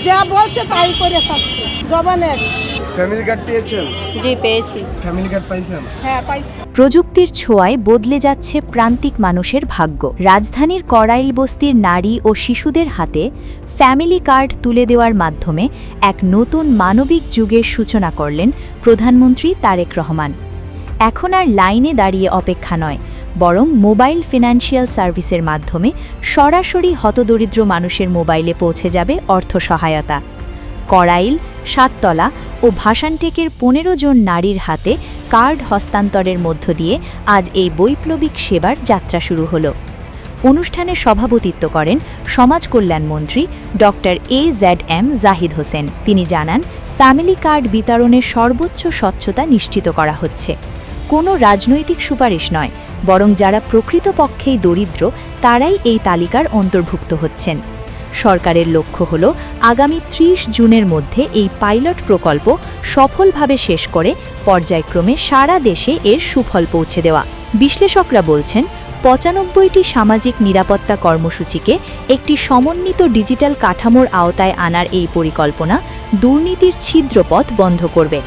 যা বলছে তাই করে শাস্তি জবানের। ফ্যামিলি কার্ড পেয়েছেন? জি পেয়েছি। ফ্যামিলি কার্ড পাইছেন? হ্যাঁ পাইছি। প্রযুক্তির ছোঁয়ায় বদলে যাচ্ছে প্রান্তিক মানুষের ভাগ্য। রাজধানীর কড়াইল বস্তির নারী ও শিশুদের হাতে ফ্যামিলি কার্ড তুলে দেওয়ার মাধ্যমে এক নতুন মানবিক যুগের সূচনা করলেন প্রধানমন্ত্রী তারেক রহমান। এখন আর লাইনে দাঁড়িয়ে অপেক্ষা নয়, বরং মোবাইল ফিনান্সিয়াল সার্ভিসের মাধ্যমে সরাসরি হতদরিদ্র মানুষের মোবাইলে পৌঁছে যাবে অর্থ সহায়তা। কড়াইল, সাততলা ও ভাসানটেকের ১৫ জন নারীর হাতে কার্ড হস্তান্তরের মধ্য দিয়ে আজ এই বৈপ্লবিক সেবার যাত্রা শুরু হলো। অনুষ্ঠানে সভাপতিত্ব করেন সমাজ কল্যাণমন্ত্রী ডক্টর AZM জাহিদ হোসেন। তিনি জানান, ফ্যামিলি কার্ড বিতরণের সর্বোচ্চ স্বচ্ছতা নিশ্চিত করা হচ্ছে। কোনো রাজনৈতিক সুপারিশ নয়, বরং যারা প্রকৃতপক্ষেই দরিদ্র তারাই এই তালিকার অন্তর্ভুক্ত হচ্ছেন। সরকারের লক্ষ্য হল আগামী ৩০ জুনের মধ্যে এই পাইলট প্রকল্প সফলভাবে শেষ করে পর্যায়ক্রমে সারা দেশে এর সুফল পৌঁছে দেওয়া। বিশ্লেষকরা বলছেন, ৯৫টি সামাজিক নিরাপত্তা কর্মসূচিকে একটি সমন্বিত ডিজিটাল কাঠামোর আওতায় আনার এই পরিকল্পনা দুর্নীতির ছিদ্রপথ বন্ধ করবে।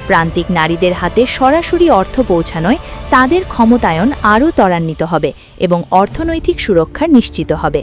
প্রান্তিক নারীদের হাতে সরাসরি অর্থ পৌঁছানোয় তাদের ক্ষমতায়ন আরও ত্বরান্বিত হবে এবং অর্থনৈতিক সুরক্ষা নিশ্চিত হবে।